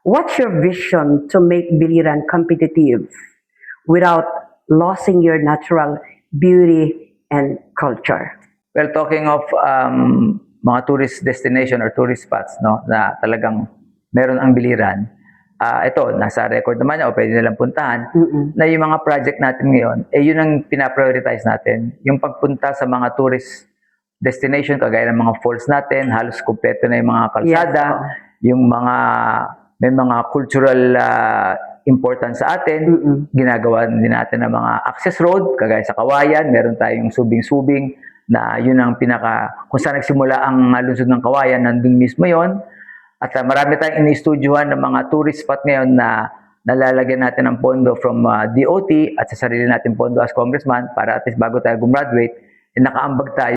What's your vision to make Biliran competitive without losing your natural beauty and culture? Well, talking of mga tourist destination or tourist spots, no, na talagang meron ang Biliran, ito, nasa record naman niya o pwede nilang puntahan, na yung mga project natin ngayon, yun ang pinaprioritize natin. Yung pagpunta sa mga tourist destination, kagaya ng mga falls natin, halos kumpleto na yung mga kalsada, yung mga, may mga cultural importance sa atin, ginagawa din natin ng mga access road, kagaya sa Kawayan, meron tayong subing-subing, na yun ang kung saan nagsimula ang lungsod ng Kawayan, nandun mismo yon. At marami tayong ini-studyuhan ng mga tourist spot ngayon na nalalagyan natin ng pondo from DOT at sa sarili natin pondo as congressman para at least bago tayo gumraduate, nakaambag tayo